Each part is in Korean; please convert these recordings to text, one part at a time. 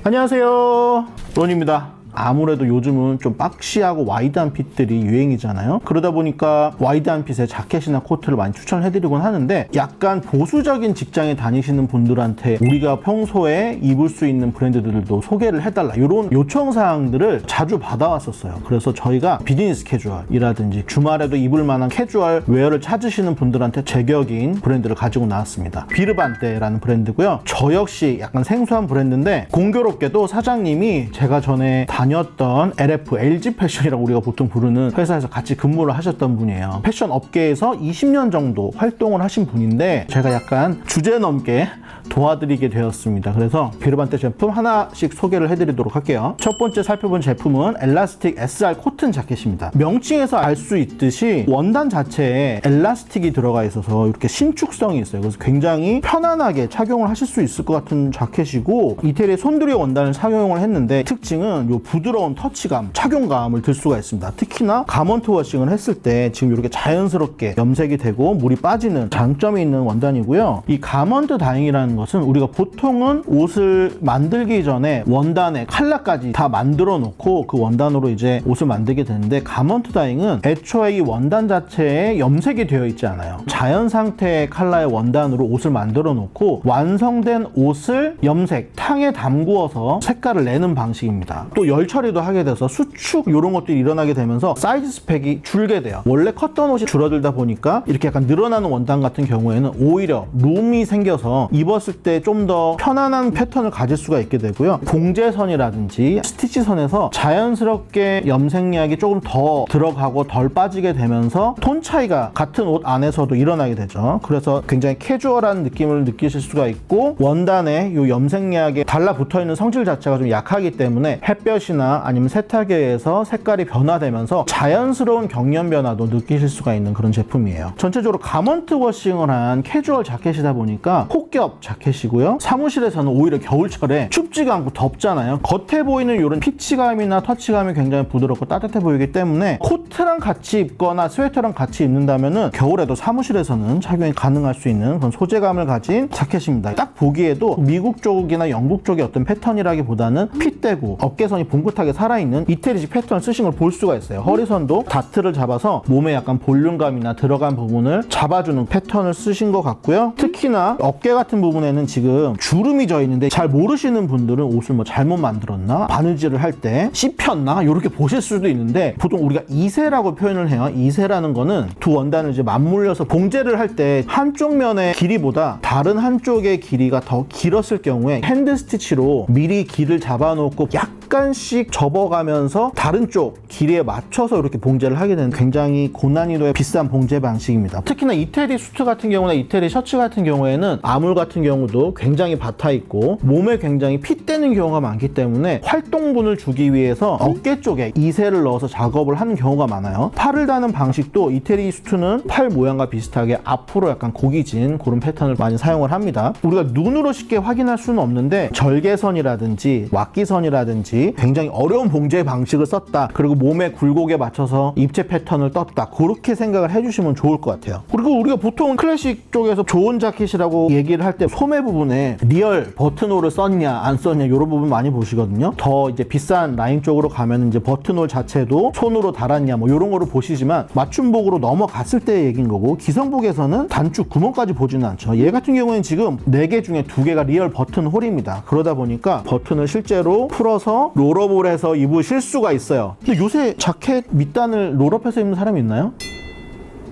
안녕하세요, 론입니다. 아무래도 요즘은 좀 박시하고 와이드한 핏들이 유행이잖아요. 그러다 보니까 와이드한 핏의 자켓이나 코트를 많이 추천을 해드리곤 하는데, 약간 보수적인 직장에 다니시는 분들한테 우리가 평소에 입을 수 있는 브랜드들도 소개를 해달라, 이런 요청사항들을 자주 받아왔었어요. 그래서 저희가 비즈니스 캐주얼이라든지 주말에도 입을 만한 캐주얼 웨어를 찾으시는 분들한테 제격인 브랜드를 가지고 나왔습니다. 비르반테라는 브랜드고요. 저 역시 약간 생소한 브랜드인데, 공교롭게도 사장님이 제가 전에 다녔던 LF, LG 패션이라고 우리가 보통 부르는 회사에서 같이 근무를 하셨던 분이에요. 패션 업계에서 20년 정도 활동을 하신 분인데, 제가 약간 주제넘게 도와드리게 되었습니다. 그래서 비르반테 제품 하나씩 소개를 해드리도록 할게요. 첫 번째 살펴본 제품은 엘라스틱 SR 코튼 자켓입니다. 명칭에서 알 수 있듯이 원단 자체에 엘라스틱이 들어가 있어서 이렇게 신축성이 있어요. 그래서 굉장히 편안하게 착용을 하실 수 있을 것 같은 자켓이고, 이태리의 손두리 원단을 착용을 했는데, 특징은 요 부드러운 터치감, 착용감을 들 수가 있습니다. 특히나 가먼트 워싱을 했을 때 지금 이렇게 자연스럽게 염색이 되고 물이 빠지는 장점이 있는 원단이고요. 이 가먼트 다잉이라는 것은 우리가 보통은 옷을 만들기 전에 원단의 컬러까지 다 만들어 놓고 그 원단으로 이제 옷을 만들게 되는데, 가먼트 다잉은 애초에 이 원단 자체에 염색이 되어 있지 않아요. 자연 상태의 컬러의 원단으로 옷을 만들어 놓고 완성된 옷을 염색, 탕에 담구어서 색깔을 내는 방식입니다. 또 열 처리도 하게 돼서 수축 이런 것들이 일어나게 되면서 사이즈 스펙이 줄게 돼요. 원래 컸던 옷이 줄어들다 보니까 이렇게 약간 늘어나는 원단 같은 경우에는 오히려 룸이 생겨서 입었을 때 좀 더 편안한 패턴을 가질 수가 있게 되고요. 봉제선이라든지 스티치선에서 자연스럽게 염색약이 조금 더 들어가고 덜 빠지게 되면서 톤 차이가 같은 옷 안에서도 일어나게 되죠. 그래서 굉장히 캐주얼한 느낌을 느끼실 수가 있고, 원단에 이 염색약에 달라붙어 있는 성질 자체가 좀 약하기 때문에 햇볕이나 아니면 세탁에 의해서 색깔이 변화되면서 자연스러운 경련 변화도 느끼실 수가 있는 그런 제품이에요. 전체적으로 가먼트 워싱을 한 캐주얼 자켓이다 보니까 폭겹 자켓이고요. 사무실에서는 오히려 겨울철에 춥지가 않고 덥잖아요. 겉에 보이는 이런 피치감이나 터치감이 굉장히 부드럽고 따뜻해 보이기 때문에 코트랑 같이 입거나 스웨터랑 같이 입는다면은 겨울에도 사무실에서는 착용이 가능할 수 있는 그런 소재감을 가진 자켓입니다. 딱 보기에도 미국 쪽이나 영국 쪽의 어떤 패턴이라기보다는 핏대고 어깨선이 봉긋하게 살아있는 이태리식 패턴을 쓰신 걸 볼 수가 있어요. 허리선도 다트를 잡아서 몸에 약간 볼륨감이나 들어간 부분을 잡아주는 패턴을 쓰신 것 같고요. 특히나 어깨 같은 부분에는 지금 주름이 져 있는데, 잘 모르시는 분들은 옷을 뭐 잘못 만들었나, 바느질을 할 때 씹혔나 이렇게 보실 수도 있는데, 보통 우리가 이세라고 표현을 해요. 이세라는 거는 두 원단을 이제 맞물려서 봉제를 할 때 한쪽 면의 길이보다 다른 한쪽의 길이가 더 길었을 경우에 핸드 스티치로 미리 길을 잡아놓고 약간씩 접어가면서 다른 쪽 길이에 맞춰서 이렇게 봉제를 하게 되는 굉장히 고난이도의 비싼 봉제 방식입니다. 특히나 이태리 수트 같은 경우나 이태리 셔츠 같은 경우에는 아물 같은 경우도 굉장히 바타 있고 몸에 굉장히 핏대는 경우가 많기 때문에 활동분을 주기 위해서 어깨 쪽에 이세를 넣어서 작업을 하는 경우가 많아요. 팔을 다는 방식도 이태리 수트는 팔 모양과 비슷하게 앞으로 약간 고기진 그런 패턴을 많이 사용을 합니다. 우리가 눈으로 쉽게 확인할 수는 없는데 절개선이라든지 왁기선이라든지 굉장히 어려운 봉제 방식을 썼다, 그리고 몸의 굴곡에 맞춰서 입체 패턴을 떴다, 그렇게 생각을 해주시면 좋을 것 같아요. 그리고 우리가 보통 클래식 쪽에서 좋은 자켓이라고 얘기를 할 때 소매 부분에 리얼 버튼홀을 썼냐 안 썼냐 이런 부분 많이 보시거든요. 더 이제 비싼 라인 쪽으로 가면 이제 버튼홀 자체도 손으로 달았냐 뭐 이런 거를 보시지만, 맞춤복으로 넘어갔을 때의 얘기인 거고, 기성복에서는 단축 구멍까지 보지는 않죠. 얘 같은 경우에는 지금 4개 중에 2개가 리얼 버튼홀입니다. 그러다 보니까 버튼을 실제로 풀어서 롤업을 해서 입으실 수가 있어요. 근데 요새 자켓 밑단을 롤업해서 입는 사람이 있나요?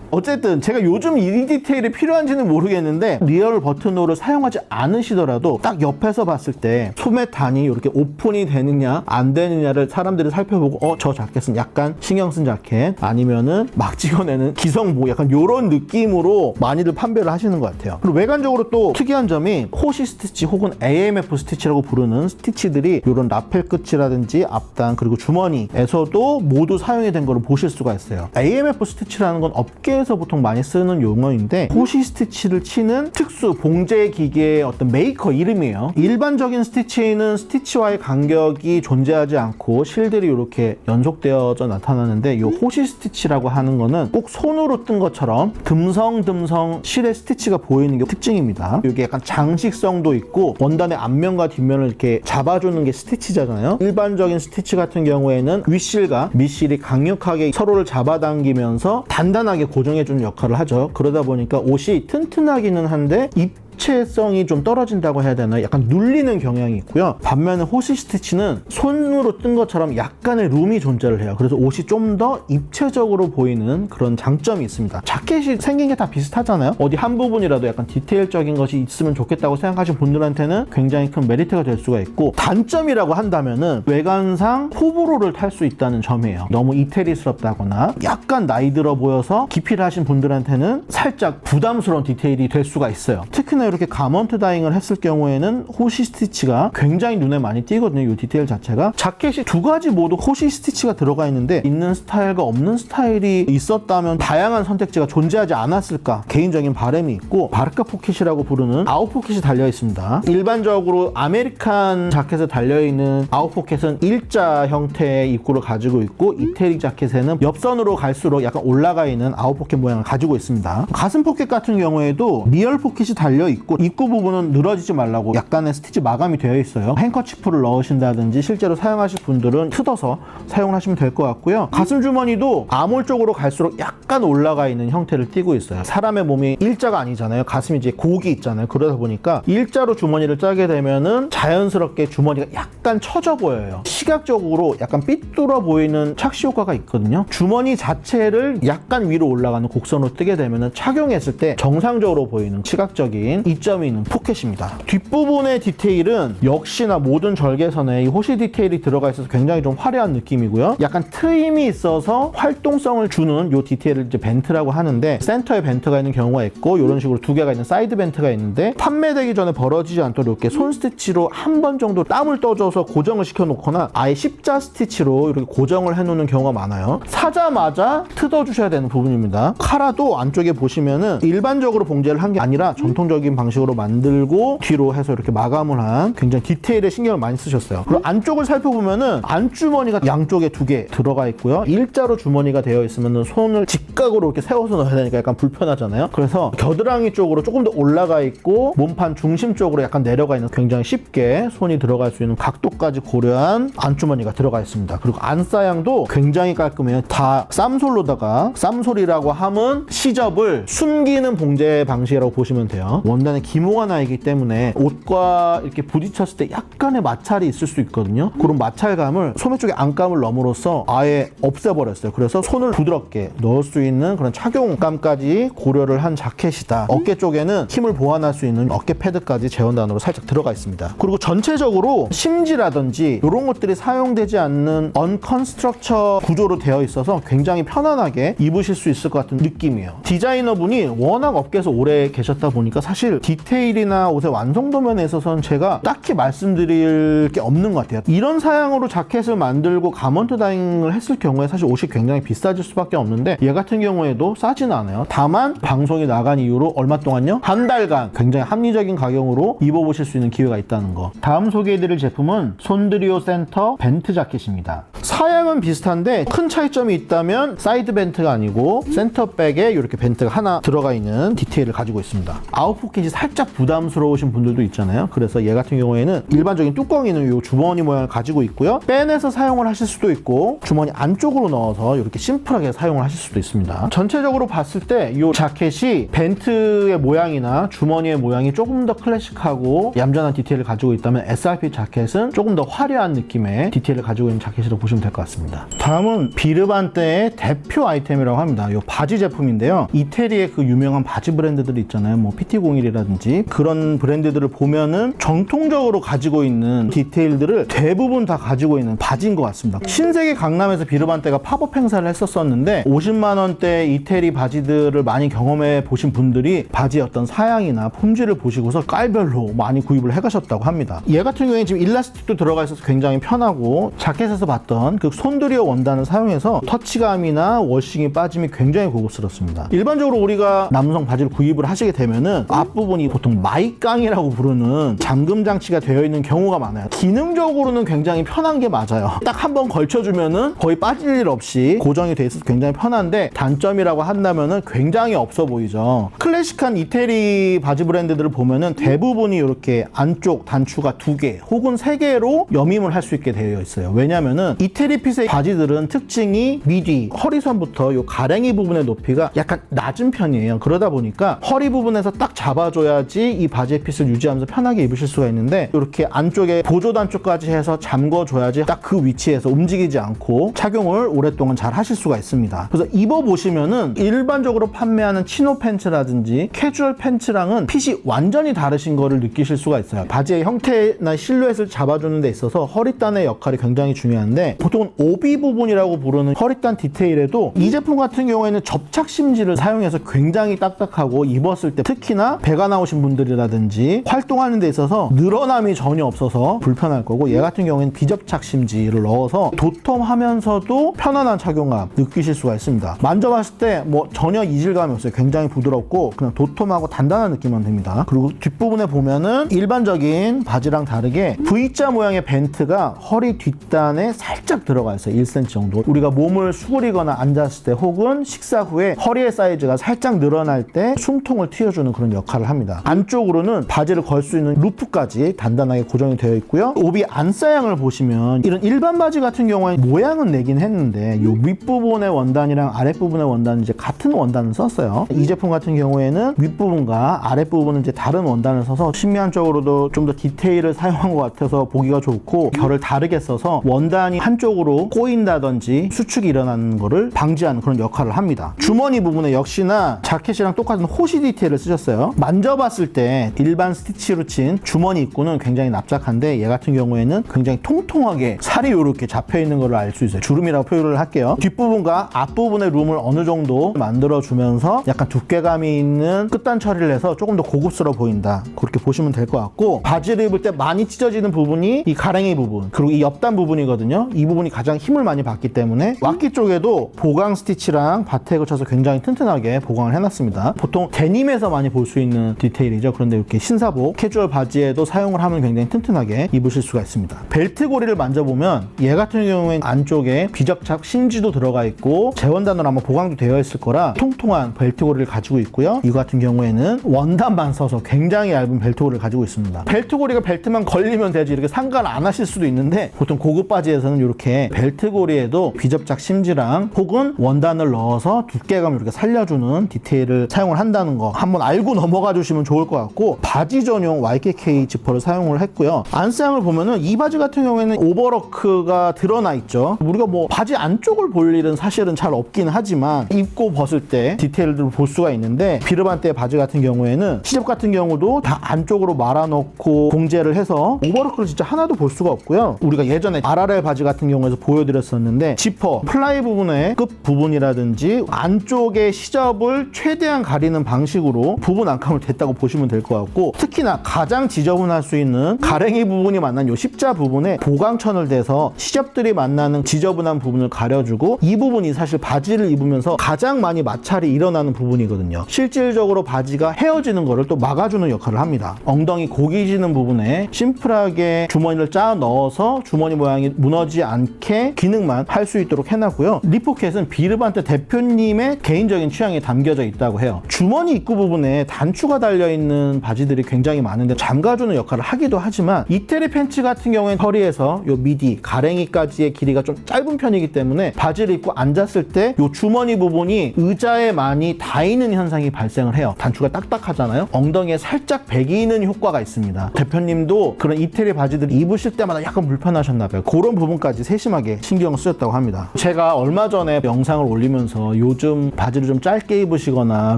어쨌든 제가 요즘 이 디테일이 필요한지는 모르겠는데, 리얼 버튼홀을 사용하지 않으시더라도 딱 옆에서 봤을 때 소매단이 이렇게 오픈이 되느냐 안 되느냐를 사람들이 살펴보고 저 자켓은 약간 신경 쓴 자켓, 아니면은 막 찍어내는 기성복, 약간 이런 느낌으로 많이들 판별을 하시는 것 같아요. 그리고 외관적으로 또 특이한 점이 호시 스티치 혹은 AMF 스티치라고 부르는 스티치들이 이런 라펠 끝이라든지 앞단 그리고 주머니에서도 모두 사용이 된 거를 보실 수가 있어요. AMF 스티치라는 건 업계 국내에서 보통 많이 쓰는 용어인데 호시 스티치를 치는 특수 봉제 기계의 어떤 메이커 이름이에요. 일반적인 스티치는 스티치와의 간격이 존재하지 않고 실들이 이렇게 연속되어져 나타나는데 이 호시 스티치라고 하는 거는 꼭 손으로 뜬 것처럼 듬성듬성 실의 스티치가 보이는 게 특징입니다. 이게 약간 장식성도 있고 원단의 앞면과 뒷면을 이렇게 잡아주는 게 스티치잖아요. 일반적인 스티치 같은 경우에는 윗실과 밑실이 강력하게 서로를 잡아당기면서 단단하게 고정해주는 역할을 하죠. 그러다 보니까 옷이 튼튼하기는 한데 입체성이 좀 떨어진다고 해야 되나, 약간 눌리는 경향이 있고요. 반면에 호시 스티치는 손으로 뜬 것처럼 약간의 룸이 존재를 해요. 그래서 옷이 좀 더 입체적으로 보이는 그런 장점이 있습니다. 자켓이 생긴 게 다 비슷하잖아요. 어디 한 부분이라도 약간 디테일적인 것이 있으면 좋겠다고 생각하시는 분들한테는 굉장히 큰 메리트가 될 수가 있고, 단점이라고 한다면은 외관상 호불호를 탈 수 있다는 점이에요. 너무 이태리스럽다거나 약간 나이 들어 보여서 기피를 하신 분들한테는 살짝 부담스러운 디테일이 될 수가 있어요. 특히나 이렇게 가먼트 다잉을 했을 경우에는 호시 스티치가 굉장히 눈에 많이 띄거든요. 이 디테일 자체가. 자켓이 두 가지 모두 호시 스티치가 들어가 있는데 있는 스타일과 없는 스타일이 있었다면 다양한 선택지가 존재하지 않았을까 개인적인 바람이 있고, 바르카 포켓이라고 부르는 아웃 포켓이 달려 있습니다. 일반적으로 아메리칸 자켓에 달려있는 아웃 포켓은 일자 형태의 입구를 가지고 있고, 이태리 자켓에는 옆선으로 갈수록 약간 올라가 있는 아웃 포켓 모양을 가지고 있습니다. 가슴 포켓 같은 경우에도 리얼 포켓이 달려 있고 입구 부분은 늘어지지 말라고 약간의 스티치 마감이 되어 있어요. 행커치프를 넣으신다든지 실제로 사용하실 분들은 뜯어서 사용하시면 될 것 같고요. 가슴 주머니도 아몰 쪽으로 갈수록 약간 올라가 있는 형태를 띠고 있어요. 사람의 몸이 일자가 아니잖아요. 가슴이 이제 곡이 있잖아요. 그러다 보니까 일자로 주머니를 짜게 되면은 자연스럽게 주머니가 약간 처져 보여요. 시각적으로 약간 삐뚤어 보이는 착시 효과가 있거든요. 주머니 자체를 약간 위로 올라가는 곡선으로 뜨게 되면은 착용했을 때 정상적으로 보이는 시각적인 이점이 있는 포켓입니다. 뒷부분의 디테일은 역시나 모든 절개선에 이 호시 디테일이 들어가 있어서 굉장히 좀 화려한 느낌이고요. 약간 트임이 있어서 활동성을 주는 이 디테일을 이제 벤트라고 하는데, 센터에 벤트가 있는 경우가 있고 이런 식으로 두 개가 있는 사이드 벤트가 있는데, 판매되기 전에 벌어지지 않도록 이렇게 손 스티치로 한 번 정도 땀을 떠줘서 고정을 시켜 놓거나 아예 십자 스티치로 이렇게 고정을 해 놓는 경우가 많아요. 사자마자 뜯어 주셔야 되는 부분입니다. 카라도 안쪽에 보시면은 일반적으로 봉제를 한 게 아니라 전통적인 방식으로 만들고 뒤로 해서 이렇게 마감을 한 굉장히 디테일에 신경을 많이 쓰셨어요. 그리고 안쪽을 살펴보면은 안주머니가 양쪽에 두 개 들어가 있고요. 일자로 주머니가 되어 있으면은 손을 직각으로 이렇게 세워서 넣어야 되니까 약간 불편하잖아요. 그래서 겨드랑이 쪽으로 조금 더 올라가 있고 몸판 중심 쪽으로 약간 내려가 있는, 굉장히 쉽게 손이 들어갈 수 있는 각도까지 고려한 안주머니가 들어가 있습니다. 그리고 안사양도 굉장히 깔끔해요. 다 쌈솔로다가, 쌈솔이라고 하면 시접을 숨기는 봉제 방식이라고 보시면 돼요. 원단에 기모가 나 있기 때문에 옷과 이렇게 부딪혔을 때 약간의 마찰이 있을 수 있거든요. 그런 마찰감을 소매 쪽에 안감을 넣음으로써 아예 없애버렸어요. 그래서 손을 부드럽게 넣을 수 있는 그런 착용감까지 고려를 한 자켓이다. 어깨 쪽에는 힘을 보완할 수 있는 어깨 패드까지 재원단으로 살짝 들어가 있습니다. 그리고 전체적으로 심지라든지 이런 것들이 사용되지 않는 언컨스트럭처 구조로 되어 있어서 굉장히 편안하게 입으실 수 있을 것 같은 느낌이에요. 디자이너분이 워낙 업계에서 오래 계셨다 보니까 사실 디테일이나 옷의 완성도 면에 있어서는 제가 딱히 말씀드릴 게 없는 것 같아요. 이런 사양으로 자켓을 만들고 가먼트 다잉을 했을 경우에 사실 옷이 굉장히 비싸질 수밖에 없는데, 얘 같은 경우에도 싸진 않아요. 다만 방송이 나간 이후로 얼마 동안요? 한 달간 굉장히 합리적인 가격으로 입어보실 수 있는 기회가 있다는 거. 다음 소개해드릴 제품은 손드리오 센터 벤트 자켓입니다. 사양은 비슷한데 큰 차이점이 있다면 사이드 벤트가 아니고 센터백에 이렇게 벤트가 하나 들어가 있는 디테일을 가지고 있습니다. 아웃 포켓이 살짝 부담스러우신 분들도 있잖아요. 그래서 얘 같은 경우에는 일반적인 뚜껑이 있는 이 주머니 모양을 가지고 있고요. 빼내서 사용을 하실 수도 있고 주머니 안쪽으로 넣어서 이렇게 심플하게 사용을 하실 수도 있습니다. 전체적으로 봤을 때 이 자켓이 벤트의 모양이나 주머니의 모양이 조금 더 클래식하고 얌전한 디테일을 가지고 있다면, SRP 자켓은 조금 더 화려한 느낌의 디테일을 가지고 있는 자켓이라고 보시면 될 것 같습니다. 다음은 비르반테의 대표 아이템이라고 합니다. 이 바지 제품인데요. 이태리의 그 유명한 바지 브랜드들이 있잖아요. 뭐 PT01이라든지 그런 브랜드들을 보면은 정통적으로 가지고 있는 디테일들을 대부분 다 가지고 있는 바지인 것 같습니다. 신세계 강남에서 비르반테가 팝업 행사를 했었었는데 50만 원대 이태리 바지들을 많이 경험해 보신 분들이 바지의 어떤 사양이나 품질을 보시고서 깔별로 많이 구입을 해가셨다고 합니다. 얘 같은 경우에 지금 일라스틱도 들어가 있어서 굉장히 편하고, 자켓에서 봤던 원단, 그 손드리어 원단을 사용해서 터치감이나 워싱이 빠짐이 굉장히 고급스럽습니다. 일반적으로 우리가 남성 바지를 구입을 하시게 되면은 앞부분이 보통 마이깡이라고 부르는 잠금 장치가 되어 있는 경우가 많아요. 기능적으로는 굉장히 편한 게 맞아요. 딱 한 번 걸쳐주면은 거의 빠질 일 없이 고정이 돼 있어서 굉장히 편한데, 단점이라고 한다면은 굉장히 없어 보이죠. 클래식한 이태리 바지 브랜드들을 보면은 대부분이 이렇게 안쪽 단추가 2개 혹은 3개로 여밈을 할 수 있게 되어 있어요. 왜냐면은 이태리 핏의 바지들은 특징이 미디, 허리선부터 요 가랭이 부분의 높이가 약간 낮은 편이에요. 그러다 보니까 허리 부분에서 딱 잡아줘야지 이 바지의 핏을 유지하면서 편하게 입으실 수가 있는데, 이렇게 안쪽에 보조 단추까지 해서 잠궈줘야지 딱 그 위치에서 움직이지 않고 착용을 오랫동안 잘 하실 수가 있습니다. 그래서 입어보시면은 일반적으로 판매하는 치노 팬츠라든지 캐주얼 팬츠랑은 핏이 완전히 다르신 거를 느끼실 수가 있어요. 바지의 형태나 실루엣을 잡아주는 데 있어서 허리단의 역할이 굉장히 중요한데, 보통은 오비 부분이라고 부르는 허리단 디테일에도 이 제품 같은 경우에는 접착 심지를 사용해서 굉장히 딱딱하고 입었을 때 특히나 배가 나오신 분들이라든지 활동하는 데 있어서 늘어남이 전혀 없어서 불편할 거고, 얘 같은 경우에는 비접착 심지를 넣어서 도톰하면서도 편안한 착용감 느끼실 수가 있습니다. 만져봤을 때 뭐 전혀 이질감이 없어요. 굉장히 부드럽고 그냥 도톰하고 단단한 느낌만 듭니다. 그리고 뒷부분에 보면은 일반적인 바지랑 다르게 V자 모양의 벤트가 허리 뒷단에 살짝 들어가 있어요. 1cm 정도. 우리가 몸을 수그리거나 앉았을 때 혹은 식사 후에 허리의 사이즈가 살짝 늘어날 때 숨통을 틔워주는 그런 역할을 합니다. 안쪽으로는 바지를 걸 수 있는 루프까지 단단하게 고정이 되어 있고요. 오비 안사양을 보시면 이런 일반 바지 같은 경우에 모양은 내긴 했는데 이 윗부분의 원단이랑 아랫부분의 원단은 이제 같은 원단을 썼어요. 이 제품 같은 경우에는 윗부분과 아랫부분은 이제 다른 원단을 써서 심미한 쪽으로도 좀 더 디테일을 사용한 것 같아서 보기가 좋고, 결을 다르게 써서 원단이 한쪽으로 꼬인다든지 수축이 일어나는 거를 방지하는 그런 역할을 합니다. 주머니 부분에 역시나 자켓이랑 똑같은 호시 디테일을 쓰셨어요. 만져봤을 때 일반 스티치로 친 주머니 입구는 굉장히 납작한데, 얘 같은 경우에는 굉장히 통통하게 살이 이렇게 잡혀있는 걸 알 수 있어요. 주름이라고 표현을 할게요. 뒷부분과 앞부분의 룸을 어느 정도 만들어주면서 약간 두께감이 있는 끝단 처리를 해서 조금 더 고급스러워 보인다, 그렇게 보시면 될 것 같고, 바지를 입을 때 많이 찢어지는 부분이 이 가랭이 부분 그리고 이 옆단 부분이거든요. 이 부분이 가장 힘을 많이 받기 때문에 왁기 쪽에도 보강 스티치랑 바텍을 쳐서 굉장히 튼튼하게 보강을 해놨습니다. 보통 데님에서 많이 볼 수 있는 디테일이죠. 그런데 이렇게 신사복 캐주얼 바지에도 사용을 하면 굉장히 튼튼하게 입으실 수가 있습니다. 벨트 고리를 만져보면 얘 같은 경우에는 안쪽에 비접착 심지도 들어가 있고 재원단으로 아마 보강도 되어 있을 거라 통통한 벨트 고리를 가지고 있고요. 이 같은 경우에는 원단만 써서 굉장히 얇은 벨트 고리를 가지고 있습니다. 벨트 고리가 벨트만 걸리면 되지 이렇게 상관 안 하실 수도 있는데, 보통 고급 바지에서는 이렇게 벨트 고리에도 비접착 심지랑 혹은 원단을 넣어서 두께감을 이렇게 살려주는 디테일을 사용을 한다는 거 한번 알고 넘어가 주시면 좋을 것 같고, 바지 전용 YKK 지퍼를 사용을 했고요. 안사양을 보면은 이 바지 같은 경우에는 오버워크가 드러나 있죠. 우리가 뭐 바지 안쪽을 볼 일은 사실은 잘 없긴 하지만 입고 벗을 때 디테일들을 볼 수가 있는데, 비르반떼 바지 같은 경우에는 시접 같은 경우도 다 안쪽으로 말아놓고 공제를 해서 오버워크를 진짜 하나도 볼 수가 없고요. 우리가 예전에 RRL 바지 같은 경우에서 보여드렸었는데, 지퍼 플라이 부분의 끝 부분이라든지 안쪽의 시접을 최대한 가리는 방식으로 부분 안감을 댔다고 보시면 될 것 같고, 특히나 가장 지저분할 수 있는 가랭이 부분이 만난 이 십자 부분에 보강천을 대서 시접들이 만나는 지저분한 부분을 가려주고, 이 부분이 사실 바지를 입으면서 가장 많이 마찰이 일어나는 부분이거든요. 실질적으로 바지가 헤어지는 거를 또 막아주는 역할을 합니다. 엉덩이 고기지는 부분에 심플하게 주머니를 짜 넣어서 주머니 모양이 무너지지 않게 기능만 할 수 있도록 해놨고요. 리포켓은 비르반떼 대표님의 개인적인 취향이 담겨져 있다고 해요. 주머니 입구 부분에 단추가 달려있는 바지들이 굉장히 많은데 잠가주는 역할을 하기도 하지만, 이태리 팬츠 같은 경우에는 허리에서 요 미디, 가랭이까지의 길이가 좀 짧은 편이기 때문에 바지를 입고 앉았을 때 요 주머니 부분이 의자에 많이 닿이는 현상이 발생을 해요. 단추가 딱딱하잖아요. 엉덩이에 살짝 배기는 효과가 있습니다. 대표님도 그런 이태리 바지들 입으실 때마다 약간 불편하셨나 봐요. 그런 부분까지 세심하게 신경을 쓰셨다고 합니다. 제가 얼마 전에 영상을 올리면서 요즘 바지를 좀 짧게 입으시거나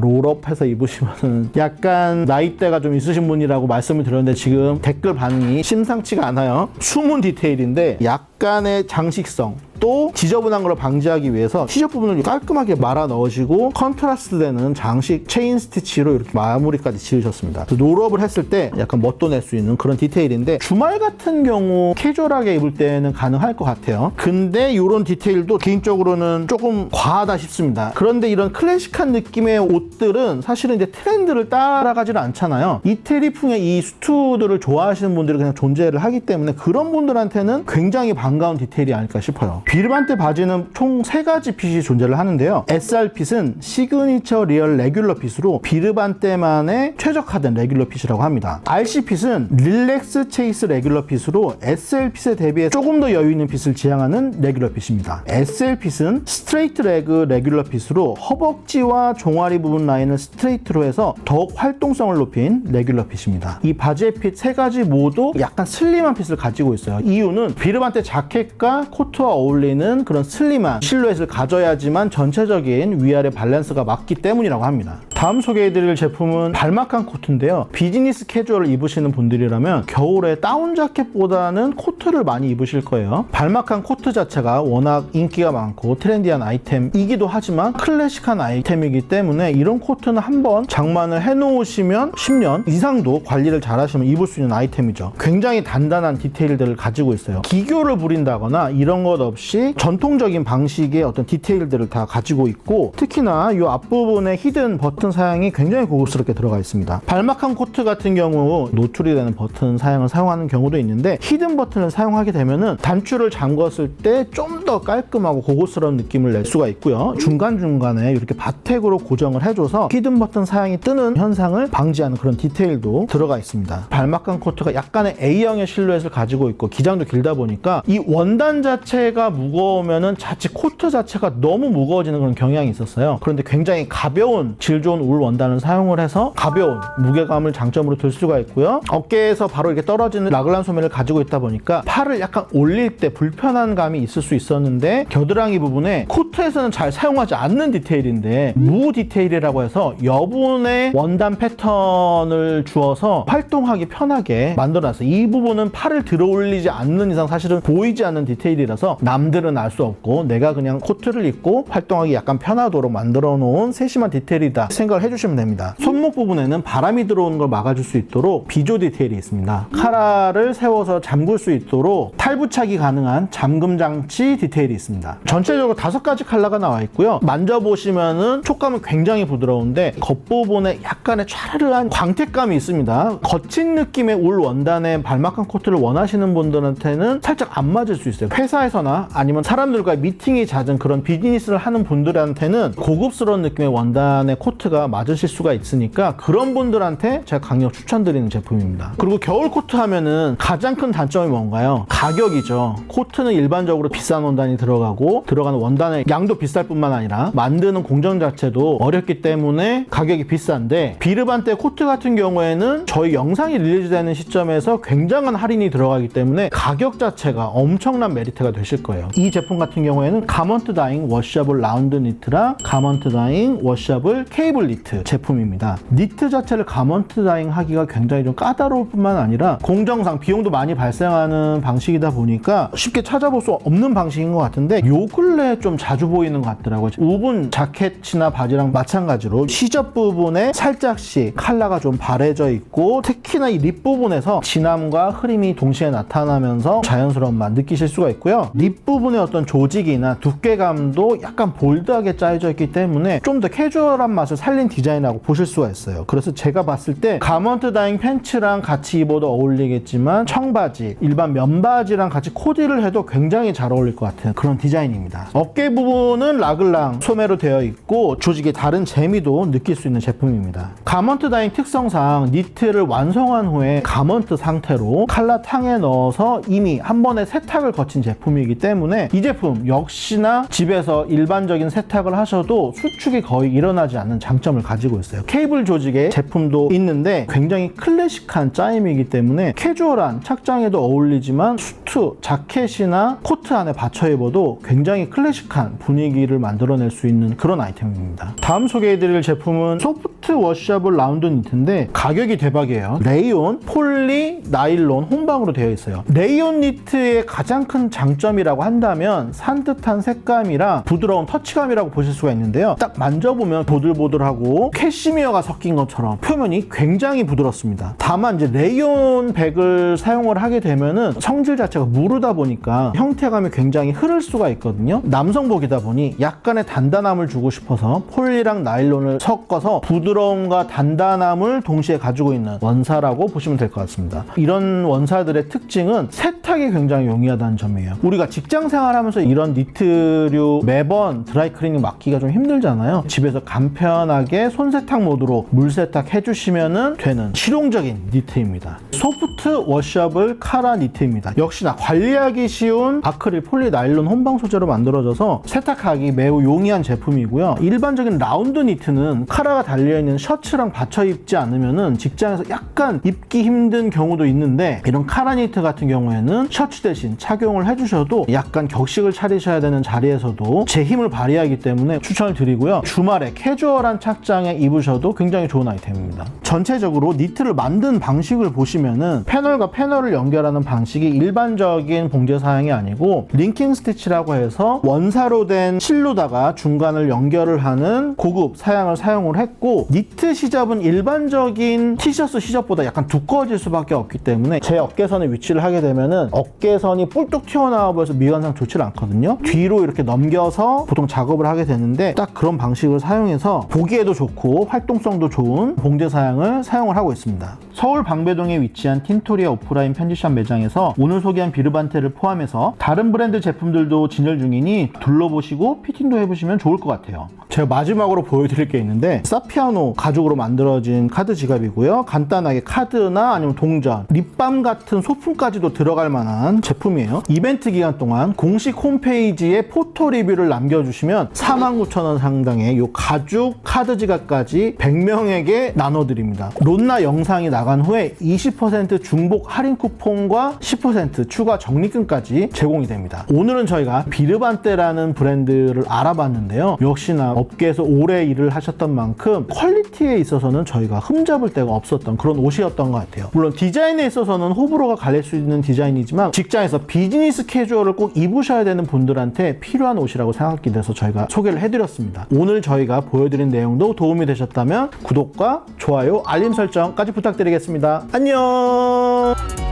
롤업해서 입으시면 약간 나이대가 좀 있으신 분이라고 말씀을 드렸는데, 지금 댓글 반응이 심상치가 않아요. 숨은 디테일인데 약간의 장식성, 또 지저분한 걸 방지하기 위해서 티셔츠 부분을 깔끔하게 말아 넣으시고 컨트라스트 되는 장식 체인 스티치로 이렇게 마무리까지 지으셨습니다. 롤업을 했을 때 약간 멋도 낼 수 있는 그런 디테일인데 주말 같은 경우 캐주얼하게 입을 때는 가능할 것 같아요. 근데 이런 디테일도 개인적으로는 조금 과하다 싶습니다. 그런데 이런 클래식한 느낌의 옷들은 사실은 이제 트렌드를 따라가지는 않잖아요. 이태리풍의 이 수트들을 좋아하시는 분들이 그냥 존재를 하기 때문에 그런 분들한테는 굉장히 반가운 디테일이 아닐까 싶어요. 비르반테 바지는 총 3가지 핏이 존재를 하는데요. SR 핏은 시그니처 리얼 레귤러 핏으로 비르반테만의 최적화된 레귤러 핏이라고 합니다. RC 핏은 릴렉스 체이스 레귤러 핏으로 SL 핏에 대비해 조금 더 여유 있는 핏을 지향하는 레귤러 핏입니다. SL 핏은 스트레이트 레그 레귤러 핏으로 허벅지와 종아리 부분 라인을 스트레이트로 해서 더욱 활동성을 높인 레귤러 핏입니다. 이 바지의 핏 3가지 모두 약간 슬림한 핏을 가지고 있어요. 이유는 비르반테 자켓과 코트와 어울리는 그런 슬림한 실루엣을 가져야지만 전체적인 위아래 밸런스가 맞기 때문이라고 합니다. 다음 소개해드릴 제품은 발막한 코트인데요. 비즈니스 캐주얼을 입으시는 분들이라면 겨울에 다운 자켓보다는 코트를 많이 입으실 거예요. 발막한 코트 자체가 워낙 인기가 많고 트렌디한 아이템이기도 하지만 클래식한 아이템이기 때문에 이런 코트는 한번 장만을 해놓으시면 10년 이상도 관리를 잘 하시면 입을 수 있는 아이템이죠. 굉장히 단단한 디테일들을 가지고 있어요. 기교를 부린다거나 이런 것 없이 전통적인 방식의 어떤 디테일들을 다 가지고 있고 특히나 이 앞부분에 히든 버튼 사양이 굉장히 고급스럽게 들어가 있습니다. 발막한 코트 같은 경우 노출이 되는 버튼 사양을 사용하는 경우도 있는데 히든 버튼을 사용하게 되면은 단추를 잠궜을 때 좀 더 깔끔하고 고급스러운 느낌을 낼 수가 있고요. 중간중간에 이렇게 바텍으로 고정을 해줘서 히든 버튼 사양이 뜨는 현상을 방지하는 그런 디테일도 들어가 있습니다. 발막한 코트가 약간의 A형의 실루엣을 가지고 있고 기장도 길다 보니까 이 원단 자체가 무거우면은 자칫 코트 자체가 너무 무거워지는 그런 경향이 있었어요. 그런데 굉장히 가벼운 질 좋은 울 원단을 사용을 해서 가벼운 무게감을 장점으로 들 수가 있고요. 어깨에서 바로 이렇게 떨어지는 라글란 소매를 가지고 있다 보니까 팔을 약간 올릴 때 불편한 감이 있을 수 있었는데 겨드랑이 부분에 코트에서는 잘 사용하지 않는 디테일인데 무 디테일이라고 해서 여분의 원단 패턴을 주어서 활동하기 편하게 만들어놨어요. 이 부분은 팔을 들어 올리지 않는 이상 사실은 보이지 않는 디테일이라서 남들은 알 수 없고 내가 그냥 코트를 입고 활동하기 약간 편하도록 만들어 놓은 세심한 디테일이다 생각을 해주시면 됩니다. 손목 부분에는 바람이 들어오는 걸 막아줄 수 있도록 비조 디테일이 있습니다. 카라를 세워서 잠글 수 있도록 탈부착이 가능한 잠금 장치 디테일이 있습니다. 전체적으로 5가지 컬러가 나와 있고요. 만져보시면은 촉감은 굉장히 부드러운데 겉부분에 약간의 촤르르한 광택감이 있습니다. 거친 느낌의 울 원단의 발막한 코트를 원하시는 분들한테는 살짝 안 맞을 수 있어요. 회사에서나 아니면 사람들과 미팅이 잦은 그런 비즈니스를 하는 분들한테는 고급스러운 느낌의 원단의 코트가 맞으실 수가 있으니까 그런 분들한테 제가 강력 추천드리는 제품입니다. 그리고 겨울 코트 하면은 가장 큰 단점이 뭔가요? 가격이죠. 코트는 일반적으로 비싼 원단이 들어가고 들어가는 원단의 양도 비쌀 뿐만 아니라 만드는 공정 자체도 어렵기 때문에 가격이 비싼데 비르반테 코트 같은 경우에는 저희 영상이 릴리즈되는 시점에서 굉장한 할인이 들어가기 때문에 가격 자체가 엄청난 메리트가 되실 거예요. 이 제품 같은 경우에는 가먼트 다잉 워셔블 라운드 니트랑 가먼트 다잉 워셔블 케이블 니트 제품입니다. 니트 자체를 가먼트 다잉 하기가 굉장히 좀 까다로울 뿐만 아니라 공정상 비용도 많이 발생하는 방식이다 보니까 쉽게 찾아볼 수 없는 방식인 것 같은데 요 근래 좀 자주 보이는 것 같더라고요. 우분 자켓이나 바지랑 마찬가지로 시접 부분에 살짝씩 컬러가 좀 바래져 있고 특히나 이 립 부분에서 진함과 흐림이 동시에 나타나면서 자연스러운 맛 느끼실 수가 있고요. 립 부분의 어떤 조직이나 두께감도 약간 볼드하게 짜여져 있기 때문에 좀 더 캐주얼한 맛을 살린 디자인이라고 보실 수가 있어요. 그래서 제가 봤을 때 가먼트 다잉 팬츠랑 같이 입어도 어울리겠지만 청바지, 일반 면바지랑 같이 코디를 해도 굉장히 잘 어울릴 것 같은 그런 디자인입니다. 어깨 부분은 라글랑 소매로 되어 있고 조직의 다른 재미도 느낄 수 있는 제품입니다. 가먼트 다잉 특성상 니트를 완성한 후에 가먼트 상태로 칼라탕에 넣어서 이미 한 번에 세탁을 거친 제품이기 때문에 이 제품 역시나 집에서 일반적인 세탁을 하셔도 수축이 거의 일어나지 않는 장점을 가지고 있어요. 케이블 조직의 제품도 있는데 굉장히 클래식한 짜임이기 때문에 캐주얼한 착장에도 어울리지만 수트, 자켓이나 코트 안에 받쳐 받쳐 입어도 굉장히 클래식한 분위기를 만들어낼 수 있는 그런 아이템입니다. 다음 소개해드릴 제품은 소프트 워셔블 라운드 니트인데 가격이 대박이에요. 레이온, 폴리, 나일론, 혼방으로 되어 있어요. 레이온 니트의 가장 큰 장점이라고 한다면 산뜻한 색감이랑 부드러운 터치감이라고 보실 수가 있는데요. 딱 만져보면 보들보들하고 캐시미어가 섞인 것처럼 표면이 굉장히 부드럽습니다. 다만 이제 레이온 백을 사용을 하게 되면은 성질 자체가 무르다 보니까 형태감이 굉장히 흐를 수가 있거든요. 남성복이다 보니 약간의 단단함을 주고 싶어서 폴리랑 나일론을 섞어서 부드러움과 단단함을 동시에 가지고 있는 원사라고 보시면 될 것 같습니다. 이런 원사들의 특징은 세탁이 굉장히 용이하다는 점이에요. 우리가 직장 생활하면서 이런 니트류 매번 드라이클리닝 맡기가 좀 힘들잖아요. 집에서 간편하게 손세탁 모드로 물세탁 해주시면 되는 실용적인 니트입니다. 소프트 워셔블 카라 니트입니다. 역시나 관리하기 쉬운 아크릴 폴리 나일론 혼방 소재로 만들어져서 세탁하기 매우 용이한 제품이고요. 일반적인 라운드 니트는 카라가 달려있는 셔츠랑 받쳐 입지 않으면 직장에서 약간 입기 힘든 경우도 있는데 이런 카라 니트 같은 경우에는 셔츠 대신 착용을 해주셔도 약간 격식을 차리셔야 되는 자리에서도 제 힘을 발휘하기 때문에 추천을 드리고요. 주말에 캐주얼한 착장에 입으셔도 굉장히 좋은 아이템입니다. 전체적으로 니트를 만든 방식을 보시면은 패널과 패널을 연결하는 방식이 일반적인 봉제 사양이 아니고 링킹 스티치라고 해서 원사로 된 실로다가 중간을 연결을 하는 고급 사양을 사용을 했고, 니트 시접은 일반적인 티셔츠 시접보다 약간 두꺼워질 수밖에 없기 때문에 제 어깨선에 위치를 하게 되면은 어깨선이 뿔뚝 튀어나와 보여서 미관상 좋지 않거든요. 뒤로 이렇게 넘겨서 보통 작업을 하게 되는데 딱 그런 방식을 사용해서 보기에도 좋고 활동성도 좋은 봉제 사양을 사용을 하고 있습니다. 서울 방배동에 위치한 틴토리아 오프라인 편집샵 매장에서 오늘 소개한 비르반테를 포함해서 다른 브랜드 제품들도 진열 중이니 둘러보시고 피팅도 해보시면 좋을 것 같아요. 제가 마지막으로 보여드릴 게 있는데 사피아노 가죽으로 만들어진 카드 지갑이고요. 간단하게 카드나 아니면 동전, 립밤 같은 소품까지도 들어갈 만한 제품이에요. 이벤트 기간 동안 공식 홈페이지에 포토 리뷰를 남겨주시면 49,000원 상당의 이 가죽 카드 지갑까지 100명에게 나눠드립니다. 론나 영상이 나간 후에 20% 중복 할인 쿠폰과 10% 추가 적립금까지 제공이 됩니다. 오늘은 저희가 비르반테라는 브랜드를 알아봤는데요. 역시나 업계에서 오래 일을 하셨던 만큼 퀄리티에 있어서는 저희가 흠잡을 데가 없었던 그런 옷이었던 것 같아요. 물론 디자인에 있어서는 호불호가 갈릴 수 있는 디자인이지만 직장에서 비즈니스 캐주얼을 꼭 입으셔야 되는 분들한테 필요한 옷이라고 생각이 돼서 저희가 소개를 해드렸습니다. 오늘 저희가 보여드린 내용도 도움이 되셨다면 구독과 좋아요, 알림 설정까지 부탁드리겠습니다. 안녕.